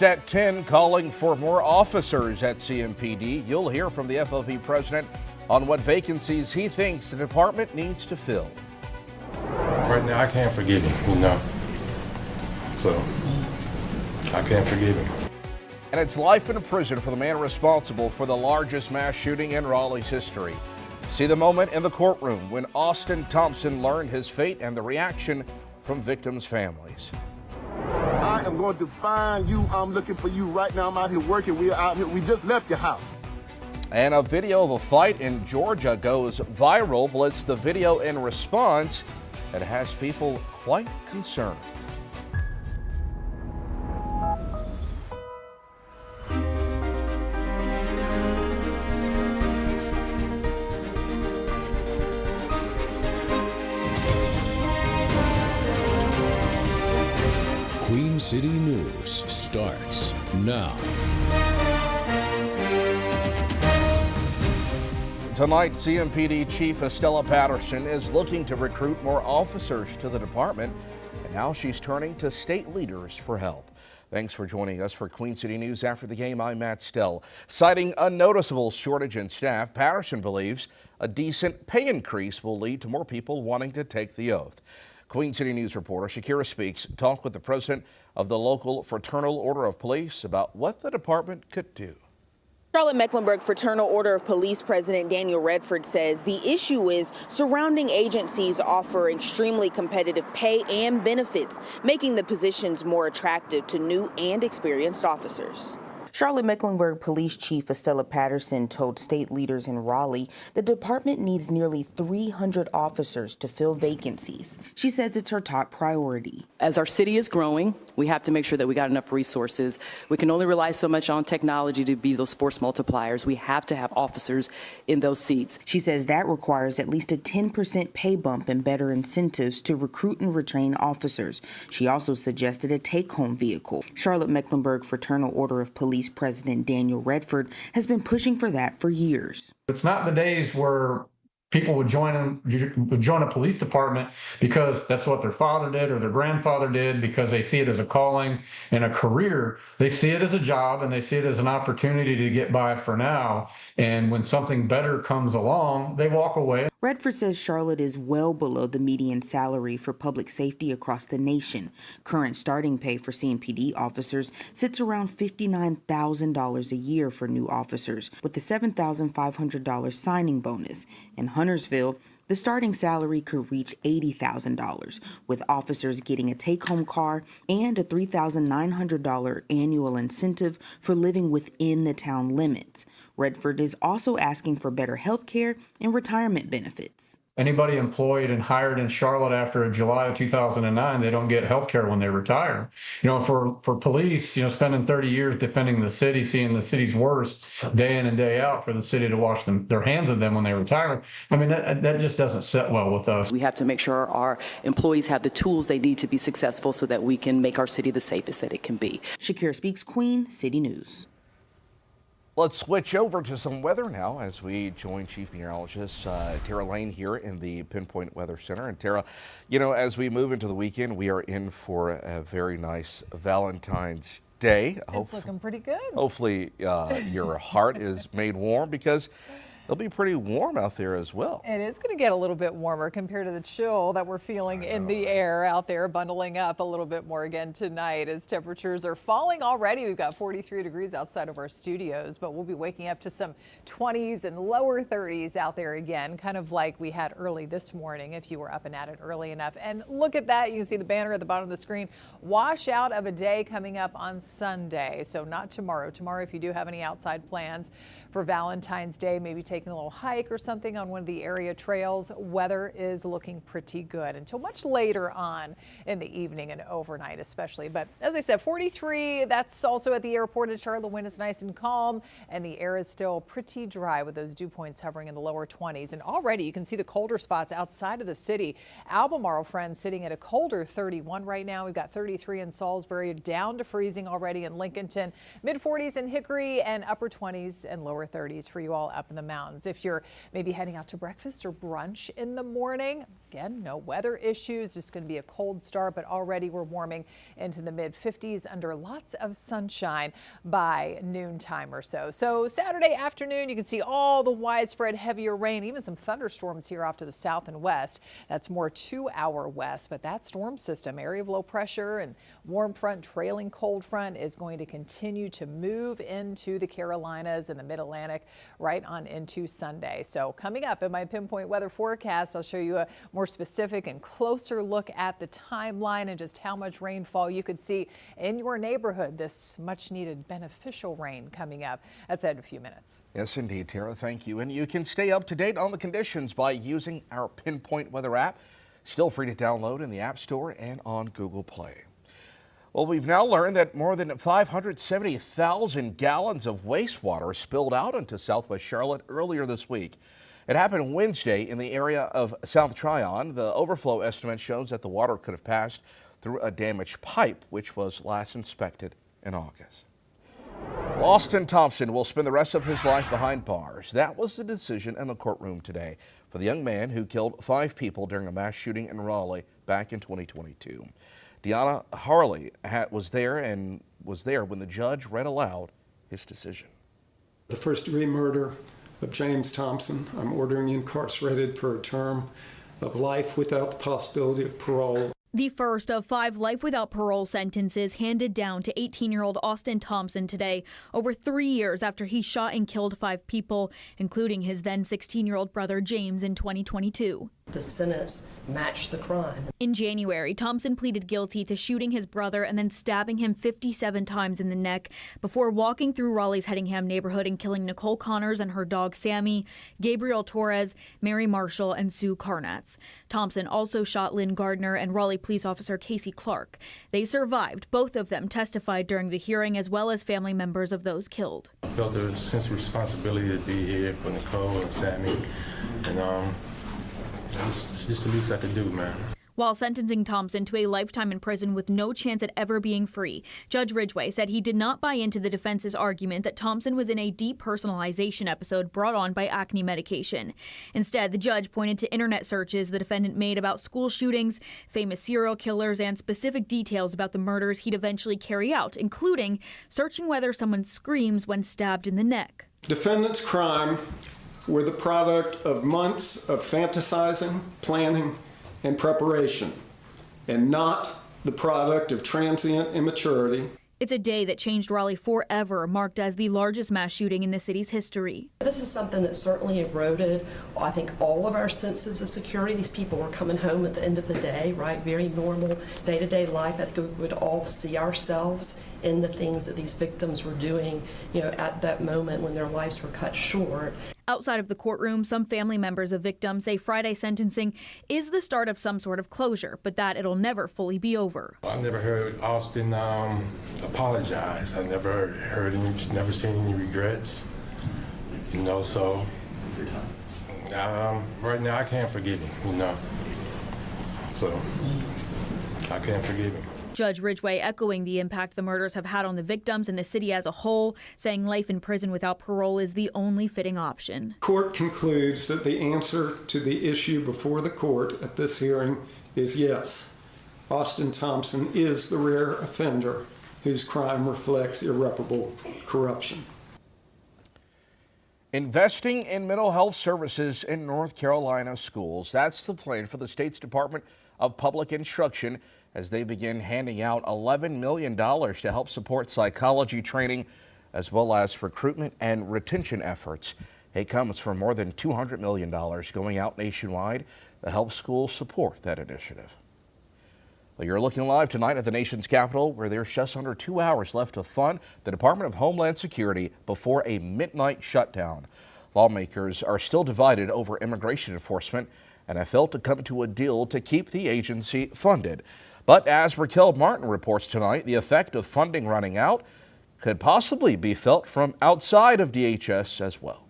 At 10, calling for more officers at CMPD. You'll hear from the FOP president on what vacancies he thinks the department needs to fill. Right now, I can't forgive him, So, I can't forgive him. And it's life in prison for the man responsible for the largest mass shooting in Raleigh's history. See the moment in the courtroom when Austin Thompson learned his fate and the reaction from victims' families. I am going to find you. I'm looking for you right now. I'm out here working. We are out here. We just left your house. And a video of a fight in Georgia goes viral, but it's the video in response that has people quite concerned. Queen City News starts now. Tonight, CMPD Chief Estella Patterson is looking to recruit more officers to the department, and now she's turning to state leaders for help. Thanks for joining us for Queen City News After the Game. I'm Matt Stell. Citing unnoticeable shortage in staff, Patterson believes a decent pay increase will lead to more people wanting to take the oath. Queen City News reporter Shakira Speaks talked with the president of the local Fraternal Order of Police about what the department could do. Charlotte-Mecklenburg Fraternal Order of Police President Daniel Redford says the issue is surrounding agencies offer extremely competitive pay and benefits, making the positions more attractive to new and experienced officers. Charlotte-Mecklenburg Police Chief Estella Patterson told state leaders in Raleigh the department needs nearly 300 officers to fill vacancies. She says it's her top priority. As our city is growing, we have to make sure that we got enough resources. We can only rely so much on technology to be those force multipliers. We have to have officers in those seats. She says that requires at least a 10% pay bump and better incentives to recruit and retain officers. She also suggested a take-home vehicle. Charlotte-Mecklenburg Fraternal Order of Police President Daniel Redford has been pushing for that for years. It's not the days where people would join a police department because that's what their father did or their grandfather did, because they see it as a calling and a career. They see it as a job and they see it as an opportunity to get by for now. And when something better comes along, they walk away. Redford says Charlotte is well below the median salary for public safety across the nation. Current starting pay for CMPD officers sits around $59,000 a year for new officers, with a $7,500 signing bonus. In Huntersville, the starting salary could reach $80,000, with officers getting a take-home car and a $3,900 annual incentive for living within the town limits. Redford is also asking for better health care and retirement benefits. Anybody employed and hired in Charlotte after July of 2009, they don't get health care when they retire. For police, spending 30 years defending the city, seeing the city's worst day in and day out, for the city to wash their hands of them when they retire, that just doesn't sit well with us. We have to make sure our employees have the tools they need to be successful so that we can make our city the safest that it can be. Shakira Speaks, Queen City News. Let's switch over to some weather now as we join Chief Meteorologist Tara Lane here in the Pinpoint Weather Center. And Tara, as we move into the weekend, we are in for a very nice Valentine's Day. It's looking pretty good. Hopefully your heart is made warm, because it'll be pretty warm out there as well. It is going to get a little bit warmer compared to the chill that we're feeling in the air out there, bundling up a little bit more again tonight as temperatures are falling already. We've got 43 degrees outside of our studios, but we'll be waking up to some 20s and lower 30s out there again, kind of like we had early this morning if you were up and at it early enough. And look at that. You can see the banner at the bottom of the screen. Washout of a day coming up on Sunday. So not tomorrow. Tomorrow, if you do have any outside plans for Valentine's Day, maybe taking a little hike or something on one of the area trails, weather is looking pretty good until much later on in the evening and overnight especially. But as I said, 43, that's also at the airport at Charlotte. The wind is nice and calm and the air is still pretty dry with those dew points hovering in the lower 20s. And already you can see the colder spots outside of the city. Albemarle, friends, sitting at a colder 31 right now. We've got 33 in Salisbury, down to freezing already in Lincolnton, mid 40s in Hickory, and upper 20s and lower 30s for you all up in the mountains. shutdowns. If you're maybe heading out to breakfast or brunch in the morning, again, no weather issues, just going to be a cold start, but already we're warming into the mid-50s under lots of sunshine by noontime or so. So Saturday afternoon, you can see all the widespread heavier rain, even some thunderstorms here off to the south and west. That's more to our west, but that storm system, area of low pressure and warm front trailing cold front, is going to continue to move into the Carolinas and the mid-Atlantic right on into Sunday. So coming up in my pinpoint weather forecast, I'll show you a more specific and closer look at the timeline and just how much rainfall you could see in your neighborhood. This much needed beneficial rain coming up. That's in a few minutes. Yes, indeed, Tara. Thank you. And you can stay up to date on the conditions by using our Pinpoint Weather app. Still free to download in the App Store and on Google Play. Well, we've now learned that more than 570,000 gallons of wastewater spilled out into southwest Charlotte earlier this week. It happened Wednesday in the area of South Tryon. The overflow estimate shows that the water could have passed through a damaged pipe, which was last inspected in August. Austin Thompson will spend the rest of his life behind bars. That was the decision in the courtroom today for the young man who killed 5 people during a mass shooting in Raleigh back in 2022. Deanna Harley was there when the judge read aloud his decision. The first-degree murder of James Thompson, I'm ordering incarcerated for a term of life without the possibility of parole. The first of 5 life without parole sentences handed down to 18-year-old Austin Thompson today, over 3 years after he shot and killed 5 people, including his then 16-year-old brother James in 2022. The sentence matched the crime. In January, Thompson pleaded guilty to shooting his brother and then stabbing him 57 times in the neck before walking through Raleigh's Headingham neighborhood and killing Nicole Connors and her dog Sammy, Gabriel Torres, Mary Marshall, and Sue Carnatz. Thompson also shot Lynn Gardner and Raleigh police officer Casey Clark. They survived. Both of them testified during the hearing, as well as family members of those killed. I felt a sense of responsibility to be here for Nicole and Sammy, and it's just the least I could do, man. While sentencing Thompson to a lifetime in prison with no chance at ever being free, Judge Ridgway said he did not buy into the defense's argument that Thompson was in a depersonalization episode brought on by acne medication. Instead, the judge pointed to internet searches the defendant made about school shootings, famous serial killers, and specific details about the murders he'd eventually carry out, including searching whether someone screams when stabbed in the neck. Defendant's crime were the product of months of fantasizing, planning, and preparation, and not the product of transient immaturity. It's a day that changed Raleigh forever, marked as the largest mass shooting in the city's history. This is something that certainly eroded, I think, all of our senses of security. These people were coming home at the end of the day, right? Very normal day-to-day life. I think we would all see ourselves in the things that these victims were doing, at that moment when their lives were cut short. Outside of the courtroom, some family members of victims say Friday sentencing is the start of some sort of closure, but that it'll never fully be over. I never heard Austin apologize. I never heard him, never seen any regrets. So right now I can't forgive him, So I can't forgive him. Judge Ridgway echoing the impact the murders have had on the victims and the city as a whole, saying life in prison without parole is the only fitting option. Court concludes that the answer to the issue before the court at this hearing is yes. Austin Thompson is the rare offender whose crime reflects irreparable corruption. Investing in mental health services in North Carolina schools. That's the plan for the state's Department of Public Instruction as they begin handing out $11 million to help support psychology training as well as recruitment and retention efforts. It comes from more than $200 million going out nationwide to help schools support that initiative. Well, you're looking live tonight at the nation's capital, where there's just under 2 hours left to fund the Department of Homeland Security before a midnight shutdown. Lawmakers are still divided over immigration enforcement and have failed to come to a deal to keep the agency funded. But as Raquel Martin reports tonight, the effect of funding running out could possibly be felt from outside of DHS as well.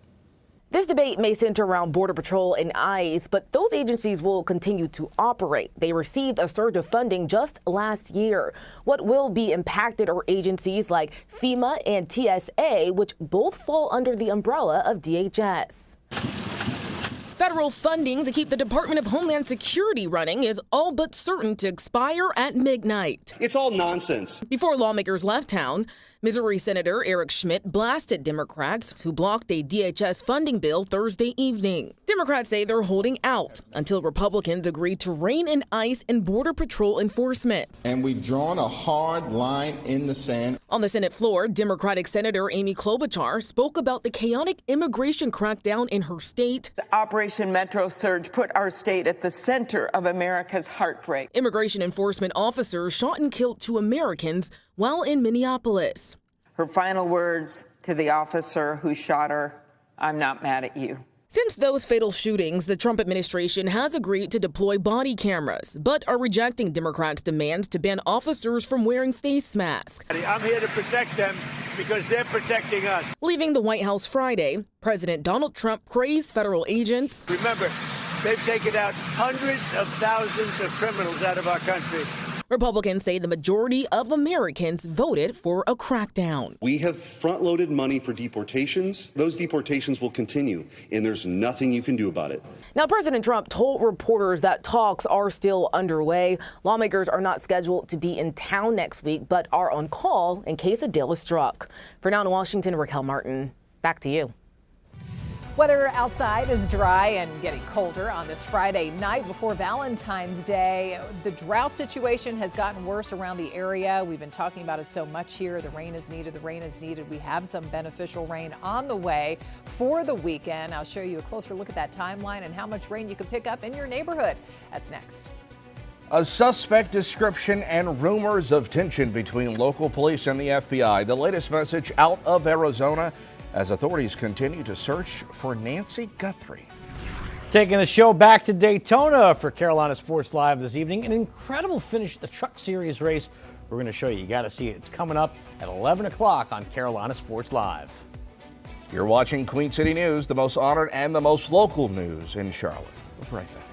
This debate may center around Border Patrol and ICE, but those agencies will continue to operate. They received a surge of funding just last year. What will be impacted are agencies like FEMA and TSA, which both fall under the umbrella of DHS. Federal funding to keep the Department of Homeland Security running is all but certain to expire at midnight. It's all nonsense. Before lawmakers left town, Missouri Senator Eric Schmidt blasted Democrats who blocked a DHS funding bill Thursday evening. Democrats say they're holding out until Republicans agree to rein in ICE and Border Patrol enforcement. And we've drawn a hard line in the sand. On the Senate floor, Democratic Senator Amy Klobuchar spoke about the chaotic immigration crackdown in her state. The Operation Metro Surge put our state at the center of America's heartbreak. Immigration enforcement officers shot and killed 2 Americans while in Minneapolis. Her final words to the officer who shot her, "I'm not mad at you." Since those fatal shootings, the Trump administration has agreed to deploy body cameras, but are rejecting Democrats' demands to ban officers from wearing face masks. I'm here to protect them because they're protecting us. Leaving the White House Friday, President Donald Trump praised federal agents. Remember, they've taken out hundreds of thousands of criminals out of our country. Republicans say the majority of Americans voted for a crackdown. We have front-loaded money for deportations. Those deportations will continue, and there's nothing you can do about it. Now, President Trump told reporters that talks are still underway. Lawmakers are not scheduled to be in town next week, but are on call in case a deal is struck. For now in Washington, Raquel Martin, back to you. Weather outside is dry and getting colder on this Friday night before Valentine's Day. The drought situation has gotten worse around the area. We've been talking about it so much here. The rain is needed. The rain is needed. We have some beneficial rain on the way for the weekend. I'll show you a closer look at that timeline and how much rain you can pick up in your neighborhood. That's next. A suspect description and rumors of tension between local police and the FBI. The latest message out of Arizona as authorities continue to search for Nancy Guthrie. Taking the show back to Daytona for Carolina Sports Live this evening. An incredible finish to the Truck Series race. We're going to show you. You got to see it. It's coming up at 11 o'clock on Carolina Sports Live. You're watching Queen City News, the most honored and the most local news in Charlotte. We'll be right back.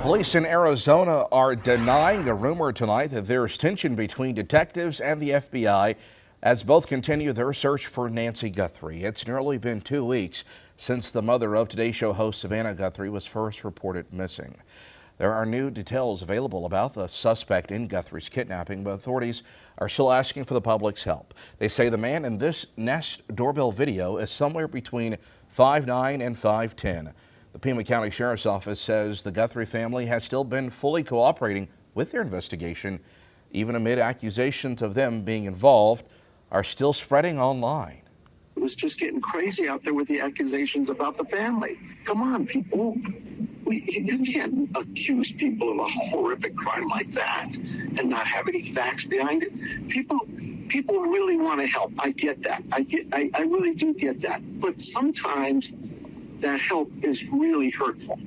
Police in Arizona are denying a rumor tonight that there's tension between detectives and the FBI as both continue their search for Nancy Guthrie. It's nearly been 2 weeks since the mother of Today Show host Savannah Guthrie was first reported missing. There are new details available about the suspect in Guthrie's kidnapping, but authorities are still asking for the public's help. They say the man in this Nest doorbell video is somewhere between 5'9" and 5'10". The Pima County Sheriff's Office says the Guthrie family has still been fully cooperating with their investigation, even amid accusations of them being involved are still spreading online. It was just getting crazy out there with the accusations about the family. Come on, people. You can't accuse people of a horrific crime like that and not have any facts behind it. People really want to help. I get that. I really do get that. But sometimes that help is really hurtful.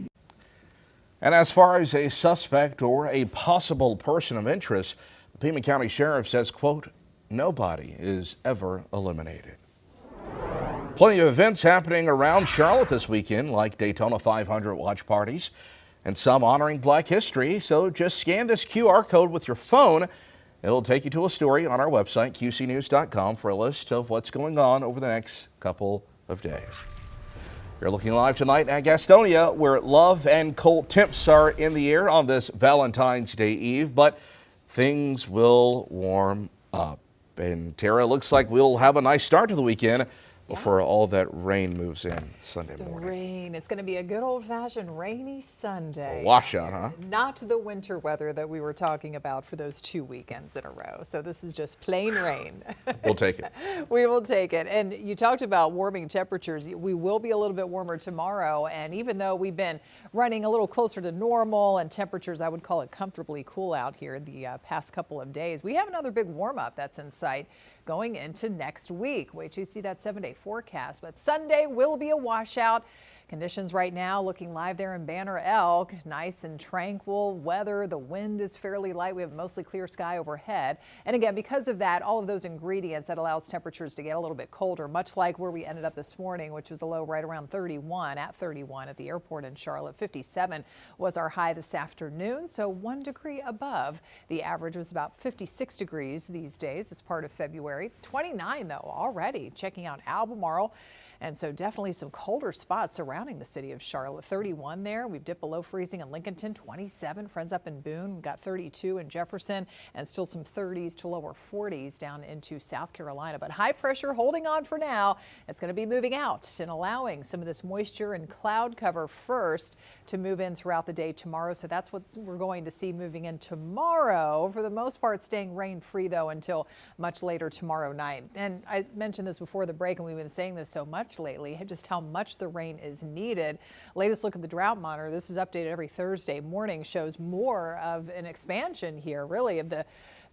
And as far as a suspect or a possible person of interest, the Pima County Sheriff says, quote, nobody is ever eliminated. Plenty of events happening around Charlotte this weekend, like Daytona 500 watch parties and some honoring Black history. So just scan this QR code with your phone. It'll take you to a story on our website, qcnews.com, for a list of what's going on over the next couple of days. You're looking live tonight at Gastonia, where love and cold temps are in the air on this Valentine's Day Eve, but things will warm up. And Tara, looks like we'll have a nice start to the weekend before all that rain moves in Sunday morning. Rain. It's going to be a good old-fashioned rainy Sunday. A washout, huh? Not the winter weather that we were talking about for those 2 weekends in a row. So this is just plain rain. We'll take it. We will take it. And you talked about warming temperatures. We will be a little bit warmer tomorrow. And even though we've been running a little closer to normal and temperatures, I would call it comfortably cool out here the past couple of days, we have another big warm-up that's in sight going into next week. Wait till you see that 7-day forecast. But Sunday will be a washout. Conditions right now looking live there in Banner Elk. Nice and tranquil weather. The wind is fairly light. We have mostly clear sky overhead. And again, because of that, all of those ingredients that allows temperatures to get a little bit colder, much like where we ended up this morning, which was a low right around 31 at the airport in Charlotte. 57 was our high this afternoon, so 1 degree above. The average was about 56 degrees these days as part of February. 29 though already. Checking out Albemarle. And so definitely some colder spots surrounding the city of Charlotte. 31 there. We've dipped below freezing in Lincolnton. 27. Friends up in Boone. We've got 32 in Jefferson and still some 30s to lower 40s down into South Carolina. But high pressure holding on for now. It's going to be moving out and allowing some of this moisture and cloud cover first to move in throughout the day tomorrow. So that's what we're going to see moving in tomorrow. For the most part, staying rain free though until much later tomorrow night. And I mentioned this before the break, and we've been saying this so much lately, just how much the rain is needed. Latest look at the drought monitor, this is updated every Thursday morning, shows more of an expansion here, really, of the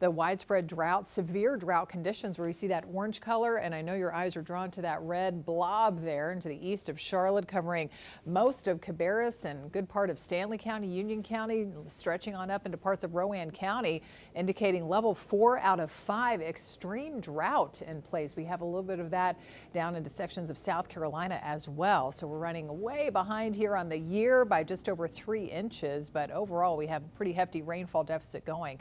widespread drought, severe drought conditions where you see that orange color. And I know your eyes are drawn to that red blob there into the east of Charlotte, covering most of Cabarrus and good part of Stanley County, Union County, stretching on up into parts of Rowan County, indicating level 4 out of 5 extreme drought in place. We have a little bit of that down into sections of South Carolina as well. So we're running way behind here on the year by just over 3 inches. But overall, we have a pretty hefty rainfall deficit going.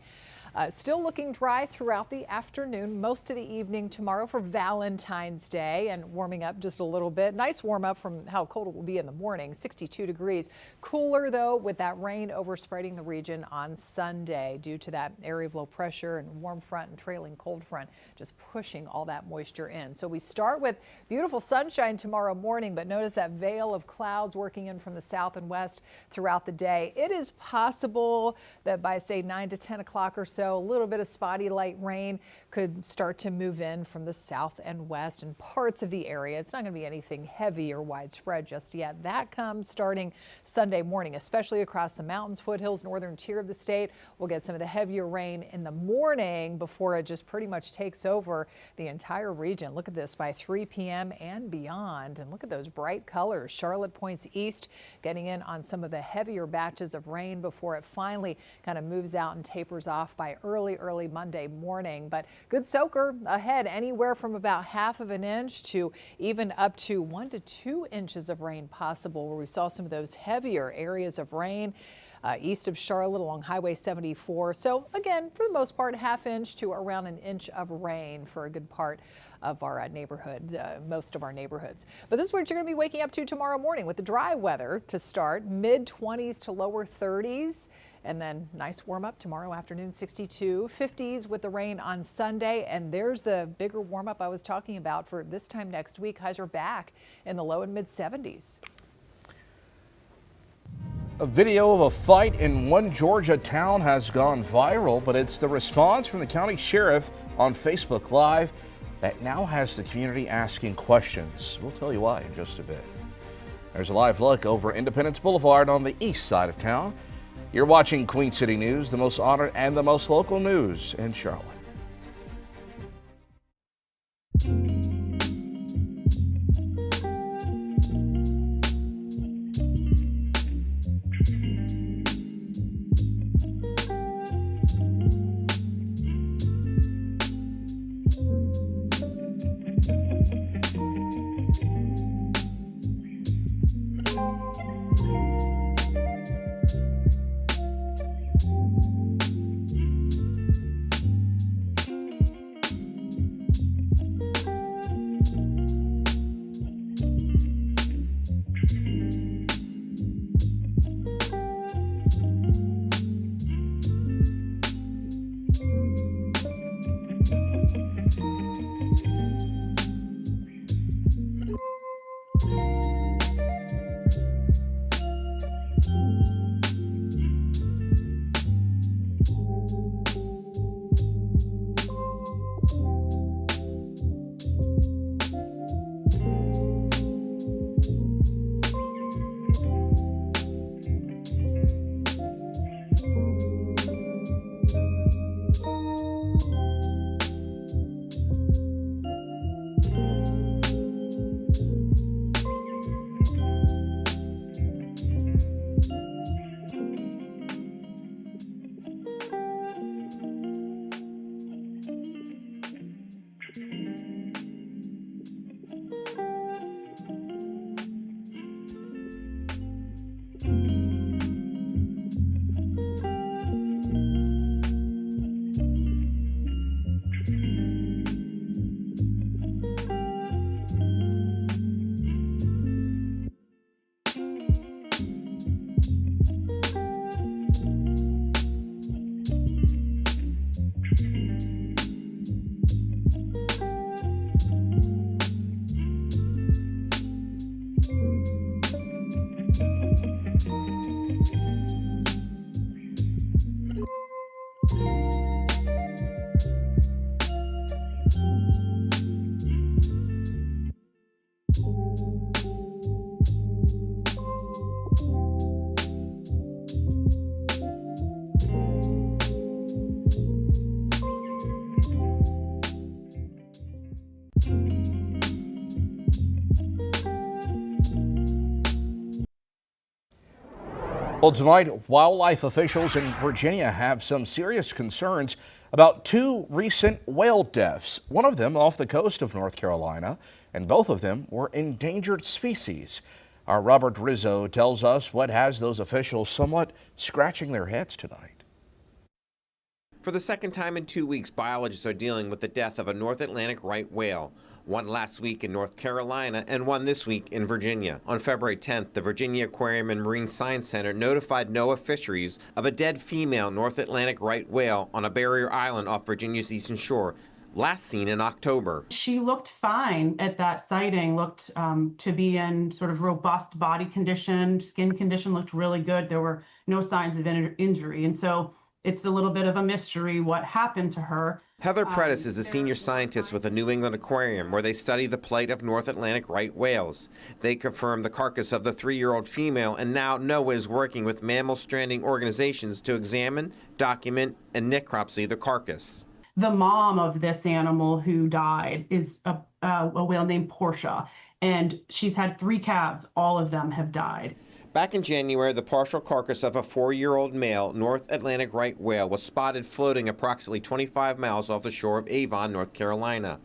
Still looking dry throughout the afternoon, most of the evening tomorrow for Valentine's Day, and warming up just a little bit. Nice warm up from how cold it will be in the morning, 62 degrees. Cooler though with that rain overspreading the region on Sunday due to that area of low pressure and warm front and trailing cold front just pushing all that moisture in. So we start with beautiful sunshine tomorrow morning, but notice that veil of clouds working in from the south and west throughout the day. It is possible that by say 9 to 10 o'clock or so, a little bit of spotty light rain could start to move in from the south and west and parts of the area. It's not going to be anything heavy or widespread just yet. That comes starting Sunday morning, especially across the mountains, foothills, northern tier of the state. We'll get some of the heavier rain in the morning before it just pretty much takes over the entire region. Look at this by 3 p.m. and beyond. And look at those bright colors. Charlotte points east, getting in on some of the heavier batches of rain before it finally kind of moves out and tapers off by early Monday morning. But good soaker ahead, anywhere from about ½ of an inch to even up to 1 to 2 inches of rain possible, where we saw some of those heavier areas of rain east of Charlotte along Highway 74. So again, for the most part, ½ inch to around an inch of rain for a good part of our neighborhood, most of our neighborhoods. But this is what you're going to be waking up to tomorrow morning with the dry weather to start, mid-20s to lower 30s. And then nice warm up tomorrow afternoon, 62, 50s with the rain on Sunday. And there's the bigger warm up I was talking about for this time next week. Highs are back in the low and mid 70s. A video of a fight in one Georgia town has gone viral, but it's the response from the county sheriff on Facebook Live that now has the community asking questions. We'll tell you why in just a bit. There's a live look over Independence Boulevard on the east side of town. You're watching Queen City News, the most honored and the most local news in Charlotte. Well, tonight, wildlife officials in Virginia have some serious concerns about two recent whale deaths, one of them off the coast of North Carolina, and both of them were endangered species. Our Robert Rizzo tells us what has those officials somewhat scratching their heads tonight. For the second time in 2 weeks, biologists are dealing with the death of a North Atlantic right whale. One last week in North Carolina and one this week in Virginia. On February 10th, the Virginia Aquarium and Marine Science Center notified NOAA Fisheries of a dead female North Atlantic right whale on a barrier island off Virginia's eastern shore, last seen in October. She looked fine at that sighting, looked to be in sort of robust body condition, skin condition looked really good. There were no signs of injury, and so it's a little bit of a mystery what happened to her. Heather Predis is a senior scientist with the New England Aquarium, where they study the plight of North Atlantic right whales. They confirmed the carcass of the 3-year-old female, and now NOAA is working with mammal stranding organizations to examine, document, and necropsy the carcass. The mom of this animal who died is a whale named Portia, and she's had 3 calves. All of them have died. Back in January, the partial carcass of a 4-year-old male North Atlantic right whale was spotted floating approximately 25 miles off the shore of Avon, North Carolina.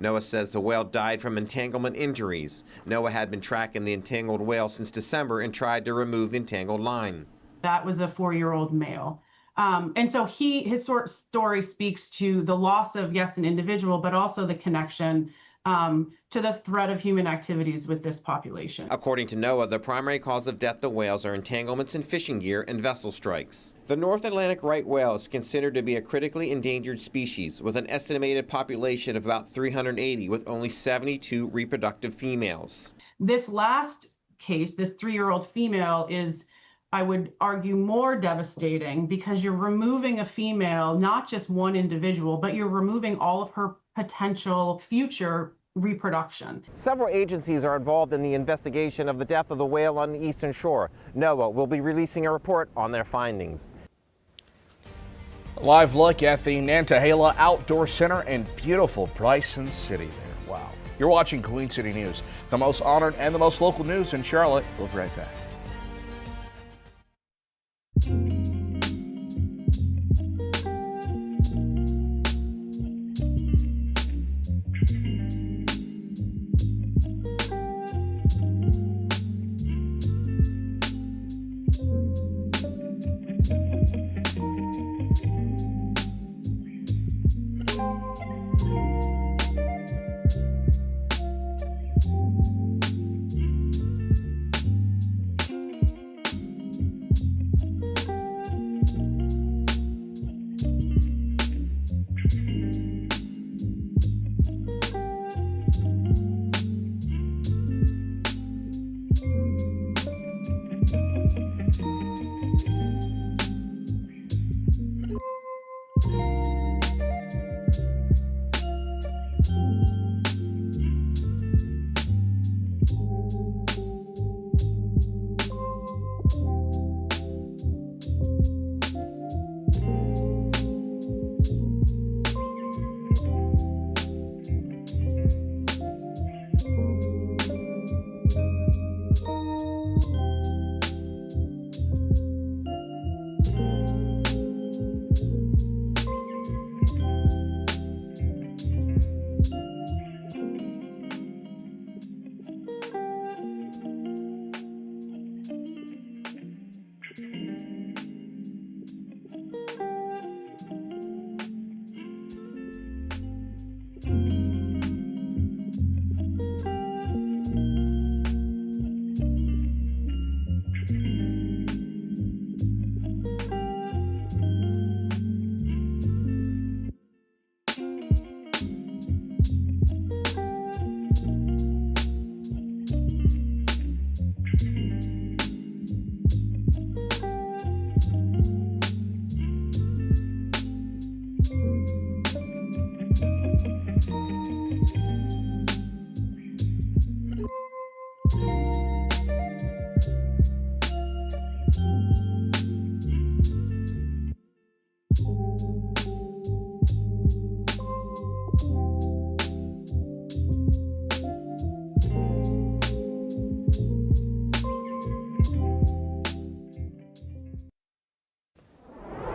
NOAA says the whale died from entanglement injuries. NOAA had been tracking the entangled whale since December and tried to remove the entangled line. That was a 4-year-old male. And so his story speaks to the loss of, yes, an individual, but also the connection to the threat of human activities with this population. According to NOAA, the primary cause of death of whales are entanglements in fishing gear and vessel strikes. The North Atlantic right whale is considered to be a critically endangered species with an estimated population of about 380, with only 72 reproductive females. This last case, this 3-year-old female, is, I would argue, more devastating because you're removing a female, not just one individual, but you're removing all of her potential future reproduction. Several agencies are involved in the investigation of the death of the whale on the eastern shore. NOAA will be releasing a report on their findings. A live look at the Nantahala Outdoor Center in beautiful Bryson City there. Wow. You're watching Queen City News, the most honored and the most local news in Charlotte. We'll be right back.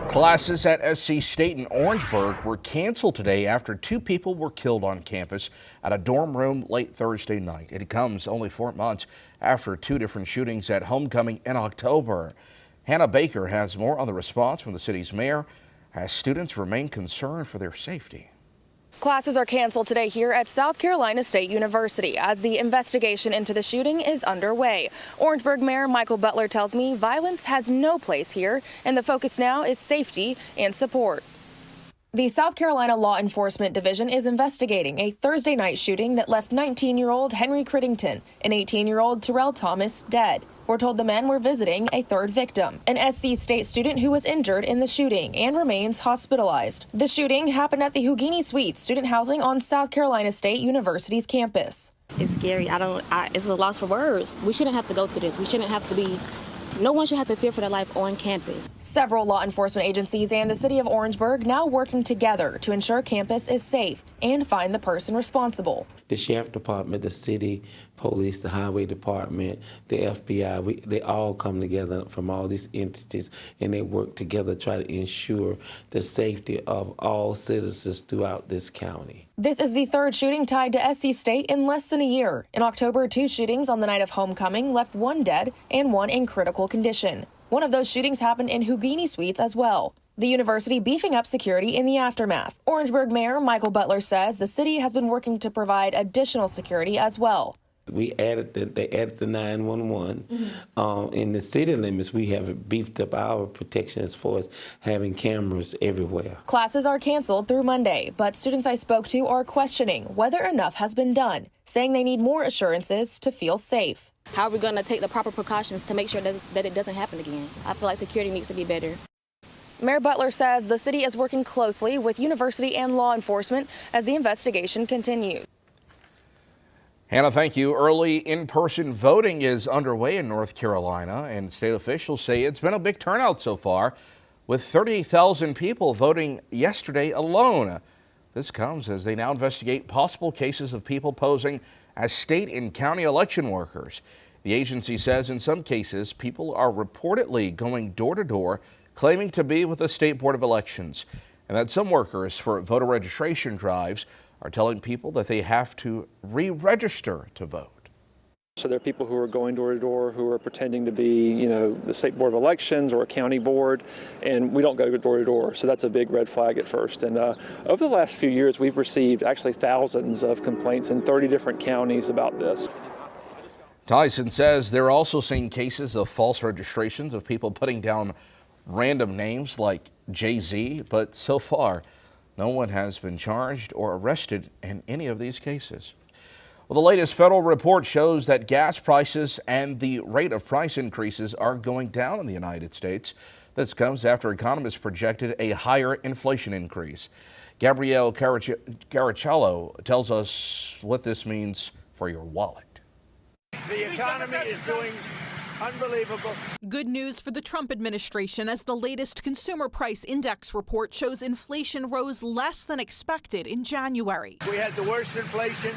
Classes at SC State in Orangeburg were canceled today after 2 people were killed on campus at a dorm room late Thursday night. It comes only 4 months after 2 different shootings at homecoming in October. Hannah Baker has more on the response from the city's mayor as students remain concerned for their safety. Classes are canceled today here at South Carolina State University as the investigation into the shooting is underway. Orangeburg Mayor Michael Butler tells me violence has no place here and the focus now is safety and support. The South Carolina Law Enforcement Division is investigating a Thursday night shooting that left 19-year-old Henry Crittington and 18-year-old Terrell Thomas dead. We're told the men were visiting a third victim, an SC State student who was injured in the shooting and remains hospitalized. The shooting happened at the Hougini Suites student housing on South Carolina State University's campus. It's scary. It's a loss for words. We shouldn't have to go through this. We shouldn't have to be. No one should have to fear for their life on campus. Several law enforcement agencies and the city of Orangeburg now working together to ensure campus is safe and find the person responsible. The sheriff department, the city police, the highway department, the FBI, they all come together from all these entities and they work together to try to ensure the safety of all citizens throughout this county. This is the third shooting tied to SC State in less than a year. In October, 2 shootings on the night of homecoming left 1 dead and 1 in critical condition. One of those shootings happened in Houdini Suites as well. The university beefing up security in the aftermath. Orangeburg Mayor Michael Butler says the city has been working to provide additional security as well. They added the 911. In the city limits, we have beefed up our protection as far as having cameras everywhere. Classes are canceled through Monday, but students I spoke to are questioning whether enough has been done, saying they need more assurances to feel safe. How are we going to take the proper precautions to make sure that it doesn't happen again? I feel like security needs to be better. Mayor Butler says the city is working closely with university and law enforcement as the investigation continues. Hannah, thank you. Early in-person voting is underway in North Carolina, and state officials say it's been a big turnout so far, with 38,000 people voting yesterday alone. This comes as they now investigate possible cases of people posing as state and county election workers. The agency says in some cases, people are reportedly going door to door claiming to be with the State Board of Elections, and that some workers for voter registration drives are telling people that they have to re-register to vote. So there are people who are going door to door who are pretending to be, the State Board of Elections or a county board, and we don't go door to door. So that's a big red flag at first. And over the last few years, we've received actually thousands of complaints in 30 different counties about this. Tyson says they're also seeing cases of false registrations of people putting down random names like Jay-Z, but so far, no one has been charged or arrested in any of these cases. Well, the latest federal report shows that gas prices and the rate of price increases are going down in the United States. This comes after economists projected a higher inflation increase. Gabrielle Caracciolo tells us what this means for your wallet. The economy is doing unbelievable. Good news for the Trump administration as the latest consumer price index report shows inflation rose less than expected in January. We had the worst inflation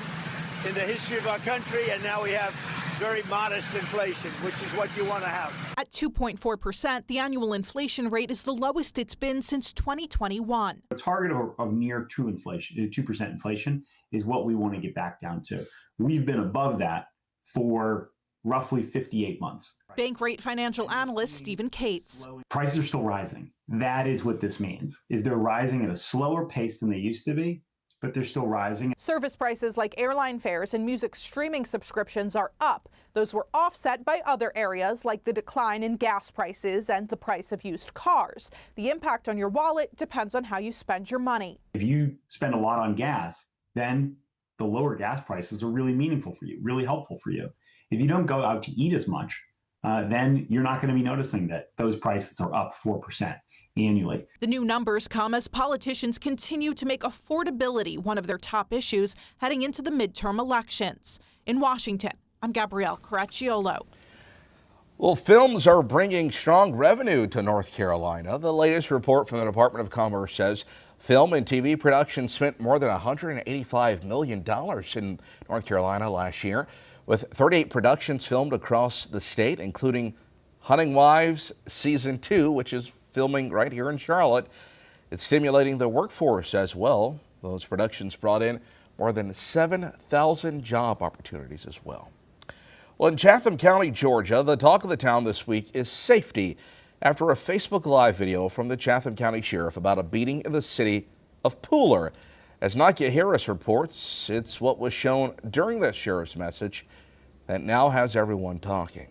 in the history of our country, and now we have very modest inflation, which is what you want to have. At 2.4%, the annual inflation rate is the lowest it's been since 2021. The target of near 2% inflation is what we want to get back down to. We've been above that for roughly 58 months. Bank rate financial analyst Stephen Cates. Prices are still rising. That is what this means, is they're rising at a slower pace than they used to be, but they're still rising. Service prices like airline fares and music streaming subscriptions are up. Those were offset by other areas like the decline in gas prices and the price of used cars. The impact on your wallet depends on how you spend your money. If you spend a lot on gas, then the lower gas prices are really meaningful for you, really helpful for you. If you don't go out to eat as much, then you're not going to be noticing that those prices are up 4% annually. The new numbers come as politicians continue to make affordability one of their top issues heading into the midterm elections. In Washington, I'm Gabrielle Caracciolo. Well, films are bringing strong revenue to North Carolina. The latest report from the Department of Commerce says film and TV production spent more than $185 million in North Carolina last year, with 38 productions filmed across the state, including Hunting Wives Season 2, which is filming right here in Charlotte. It's stimulating the workforce as well. Those productions brought in more than 7,000 job opportunities as well. Well, in Chatham County, Georgia, the talk of the town this week is safety after a Facebook Live video from the Chatham County Sheriff about a beating in the city of Pooler. As Nakia Harris reports, it's what was shown during that sheriff's message that now has everyone talking.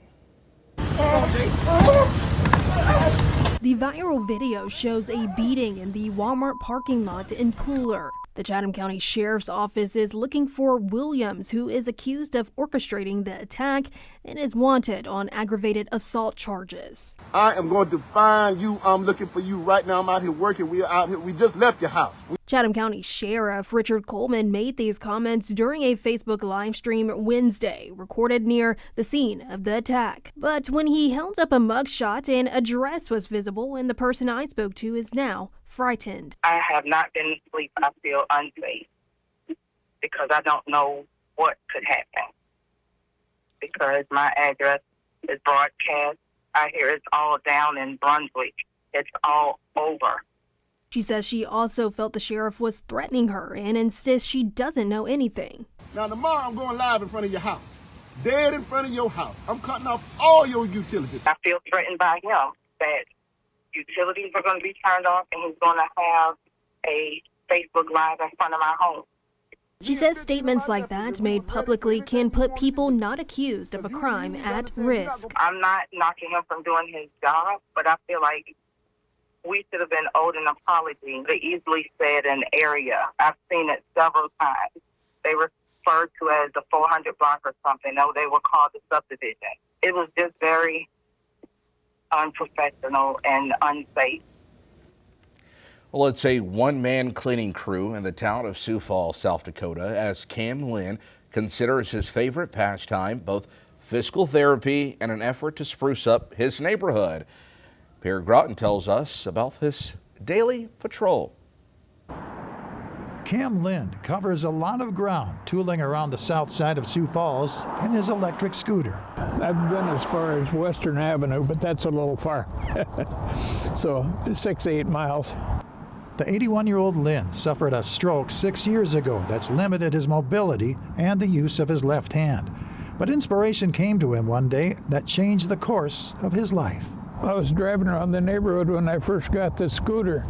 The viral video shows a beating in the Walmart parking lot in Pooler. The Chatham County Sheriff's Office is looking for Williams, who is accused of orchestrating the attack and is wanted on aggravated assault charges. I am going to find you. I'm looking for you right now. I'm out here working. We're out here. We just left your house. Chatham County Sheriff Richard Coleman made these comments during a Facebook live stream Wednesday, recorded near the scene of the attack. But when he held up a mugshot, an address was visible, and the person I spoke to is now frightened. I have not been asleep. I feel unsafe because I don't know what could happen. Because my address is broadcast. I hear it's all down in Brunswick. It's all over. She says she also felt the sheriff was threatening her and insists she doesn't know anything. Now tomorrow I'm going live in front of your house. dead in front of your house. I'm cutting off all your utilities. I feel threatened by him that utilities are going to be turned off and he's going to have a Facebook Live in front of my home. She says statements like that made publicly can put people not accused of a crime at risk. I'm not knocking him from doing his job, but I feel like we should have been owed an apology. They easily said an area. I've seen it several times. They referred to as the 400 block or something. No, they were called the subdivision. It was just very unprofessional and unsafe. Well, it's a one-man cleaning crew in the town of Sioux Falls, South Dakota, as Cam Lynn considers his favorite pastime both physical therapy and an effort to spruce up his neighborhood. Pierre Groton tells us about this daily patrol. Cam Lynn covers a lot of ground tooling around the south side of Sioux Falls in his electric scooter. I've been as far as Western Avenue, but that's a little far. So 6 to 8 miles. The 81-year-old Lynn suffered a stroke 6 years ago that's limited his mobility and the use of his left hand. But inspiration came to him one day that changed the course of his life. I was driving around the neighborhood when I first got the scooter,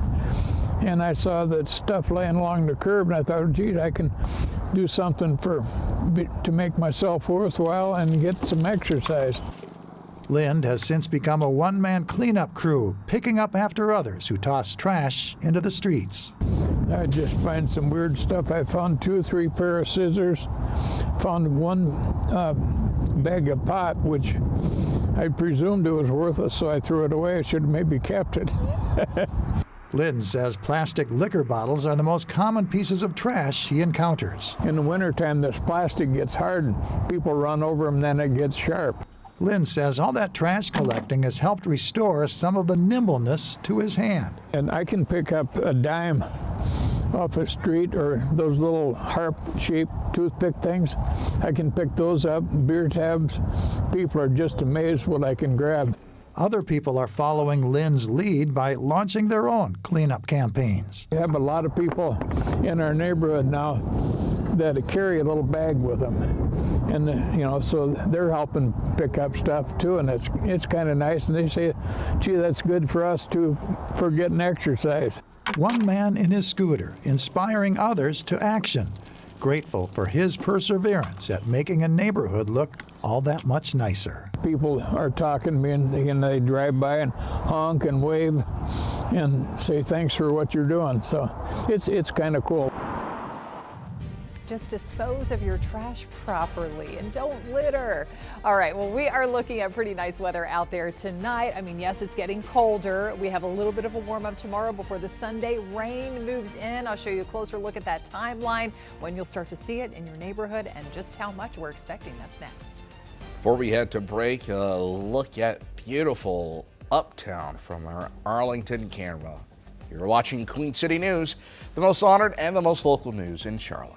and I saw that stuff laying along the curb, and I thought, gee, I can do something to make myself worthwhile and get some exercise. Lynn has since become a one-man cleanup crew, picking up after others who toss trash into the streets. I just find some weird stuff. I found 2 or 3 pair of scissors, found one bag of pot, which I presumed it was worthless, so I threw it away. I should have maybe kept it. Lynn says plastic liquor bottles are the most common pieces of trash he encounters. In the wintertime, this plastic gets hard and people run over them, then it gets sharp. Lynn says all that trash collecting has helped restore some of the nimbleness to his hand. And I can pick up a dime off a street, or those little harp-shaped toothpick things. I can pick those up, beer tabs. People are just amazed what I can grab. Other people are following Lynn's lead by launching their own cleanup campaigns. We have a lot of people in our neighborhood now that carry a little bag with them. And, so they're helping pick up stuff too, and it's kind of nice. And they say, gee, that's good for us too, for getting exercise. One man in his scooter, inspiring others to action. Grateful for his perseverance at making a neighborhood look all that much nicer. People are talking to me, and they drive by and honk and wave and say thanks for what you're doing. So it's kind of cool. Just dispose of your trash properly and don't litter. All right, well, we are looking at pretty nice weather out there tonight. I mean, yes, it's getting colder. We have a little bit of a warm up tomorrow before the Sunday rain moves in. I'll show you a closer look at that timeline, when you'll start to see it in your neighborhood and just how much we're expecting. That's next. Before we head to break, a look at beautiful Uptown from our Arlington camera. You're watching Queen City News, the most honored and the most local news in Charlotte.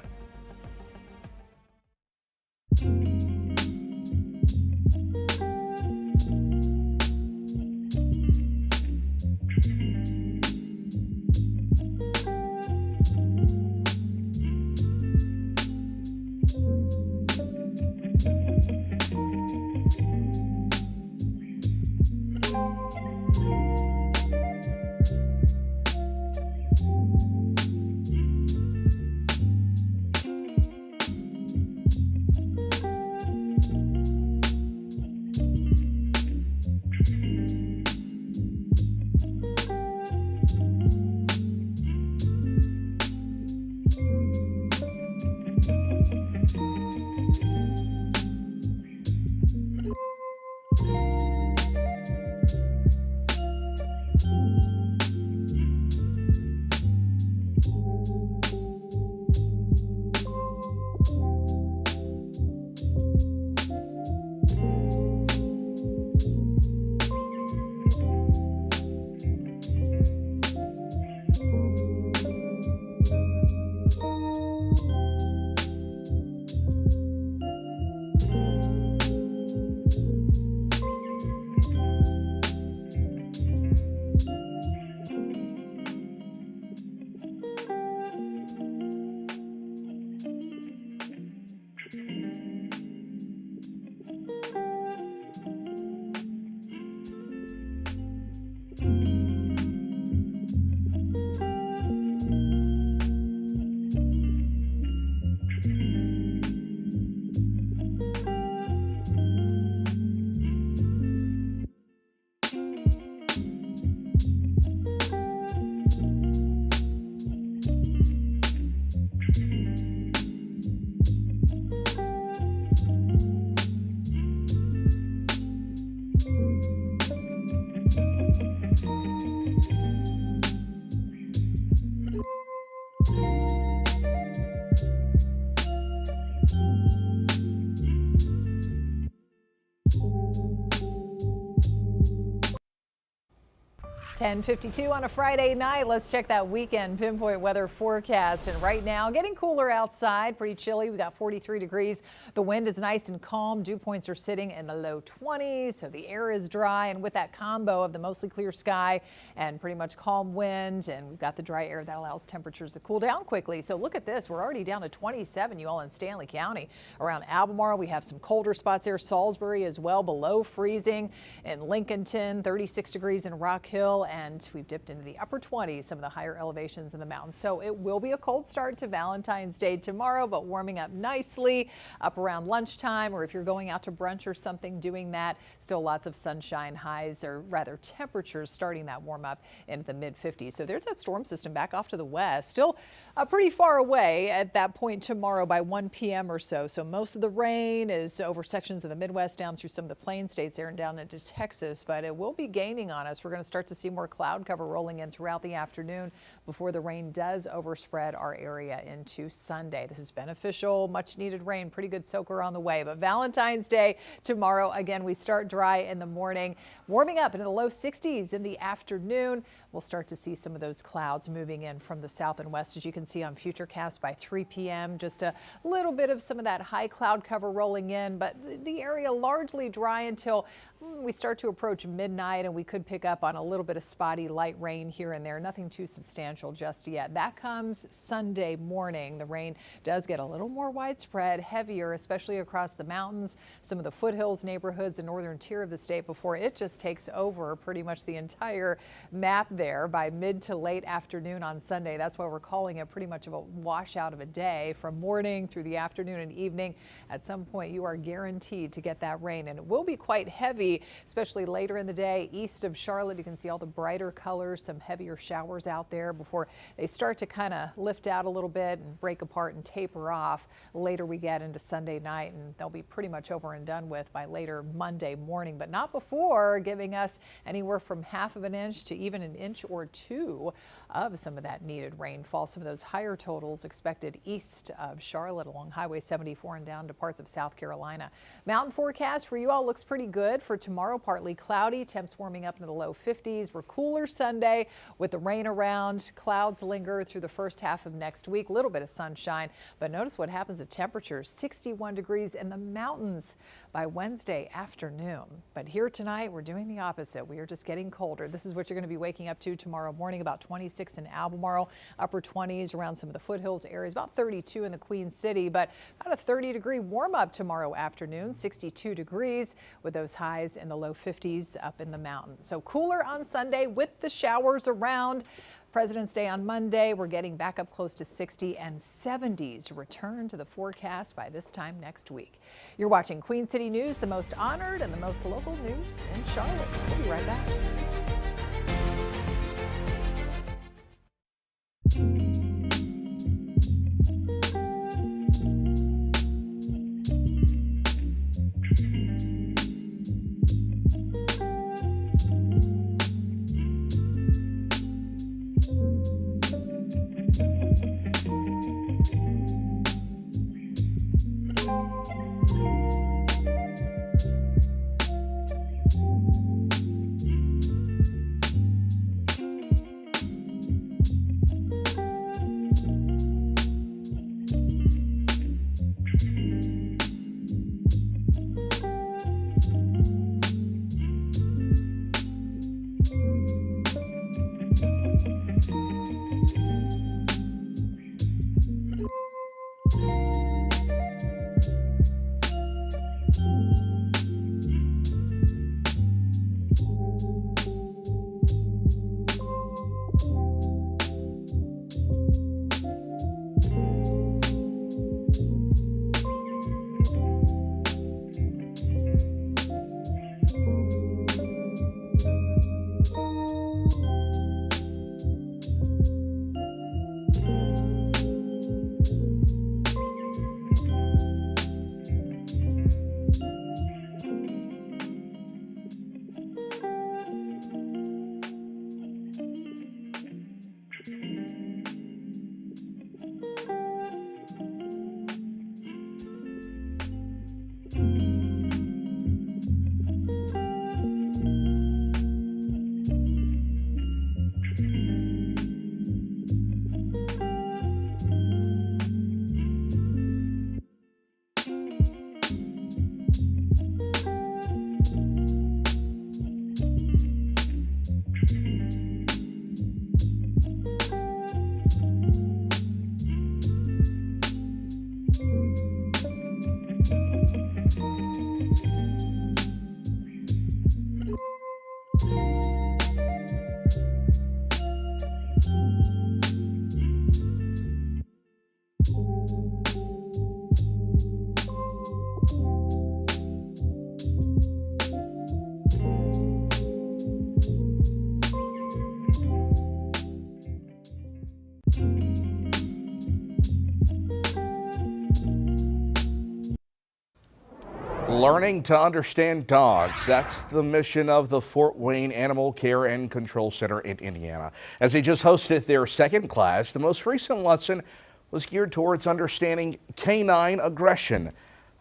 10:52 on a Friday night. Let's check that weekend pinpoint weather forecast. And right now, getting cooler outside, pretty chilly. We got 43 degrees. The wind is nice and calm. Dew points are sitting in the low 20s, so the air is dry. And with that combo of the mostly clear sky and pretty much calm wind, and we've got the dry air that allows temperatures to cool down quickly. So look at this. We're already down to 27, you all, in Stanley County. Around Albemarle, we have some colder spots there. Salisbury as well, below freezing. In Lincolnton, 36 degrees in Rock Hill. And we've dipped into the upper 20s, some of the higher elevations in the mountains. So it will be a cold start to Valentine's Day tomorrow, but warming up nicely up around lunchtime, or if you're going out to brunch or something, doing that. Still lots of sunshine, highs, or rather temperatures starting that warm up into the mid 50s. So there's that storm system back off to the west. Still pretty far away at that point tomorrow by 1 p.m. or so. So most of the rain is over sections of the Midwest down through some of the plain states there and down into Texas, but it will be gaining on us. We're going to start to see more cloud cover rolling in throughout the afternoon before the rain does overspread our area into Sunday. This is beneficial, much needed rain, pretty good soaker on the way. But Valentine's Day tomorrow, again, we start dry in the morning, warming up into the low 60s in the afternoon. We'll start to see some of those clouds moving in from the south and west, as you can see on Futurecast by 3 p.m. Just a little bit of some of that high cloud cover rolling in, but the area largely dry until we start to approach midnight, and we could pick up on a little bit of spotty light rain here and there. Nothing too substantial just yet. That comes Sunday morning. The rain does get a little more widespread, heavier, especially across the mountains, some of the foothills neighborhoods, the northern tier of the state, before it just takes over pretty much the entire map there by mid to late afternoon on Sunday. That's why we're calling it pretty much of a washout of a day from morning through the afternoon and evening. At some point, you are guaranteed to get that rain, and it will be quite heavy, especially later in the day. East of Charlotte, you can see all the brighter colors, some heavier showers out there before they start to kind of lift out a little bit and break apart and taper off. Later we get into Sunday night, and they'll be pretty much over and done with by later Monday morning, but not before giving us anywhere from half of an inch to even an inch or two of some of that needed rainfall. Some of those higher totals expected east of Charlotte along Highway 74 and down to parts of South Carolina. Mountain forecast for you all looks pretty good for tomorrow. Partly cloudy, temps warming up into the low 50s. We're cooler Sunday with the rain around. Clouds linger through the first half of next week. A little bit of sunshine, but notice what happens to temperatures. 61 degrees in the mountains by Wednesday afternoon. But here tonight, we're doing the opposite. We are just getting colder. This is what you're going to be waking up to tomorrow morning. About 26 in Albemarle, upper 20s around some of the foothills areas, about 32 in the Queen City, but about a 30-degree warm up tomorrow afternoon, 62 degrees with those highs in the low 50s up in the mountains. So cooler on Sunday with the showers around. President's Day on Monday, we're getting back up close to 60 and 70s. Return to the forecast by this time next week. You're watching Queen City News, the most honored and the most local news in Charlotte. We'll be right back. Learning to understand dogs. That's the mission of the Fort Wayne Animal Care and Control Center in Indiana. As they just hosted their second class, the most recent lesson was geared towards understanding canine aggression.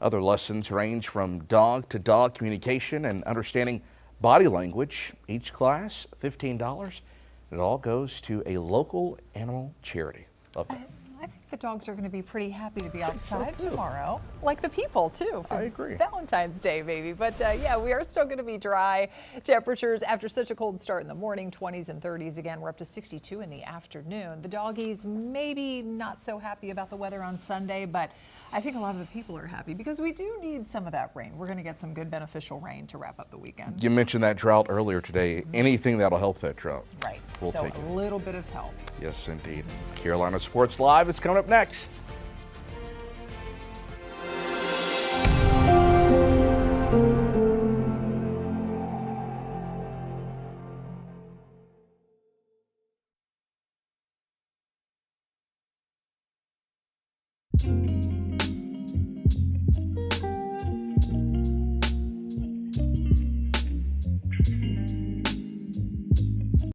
Other lessons range from dog-to-dog communication and understanding body language. Each class, $15. It all goes to a local animal charity. Love that. I think the dogs are going to be pretty happy to be outside tomorrow, like the people too. I agree. Valentine's Day, maybe. But yeah, we are still going to be dry. Temperatures after such a cold start in the morning, 20s and 30s again. We're up to 62 in the afternoon. The doggies maybe not so happy about the weather on Sunday, but I think a lot of the people are happy because we do need some of that rain. We're going to get some good beneficial rain to wrap up the weekend. You mentioned that drought earlier today. Anything that'll help that drought. Right. We'll so take it. A little bit of help. Yes, indeed. Carolina Sports Live is coming up next.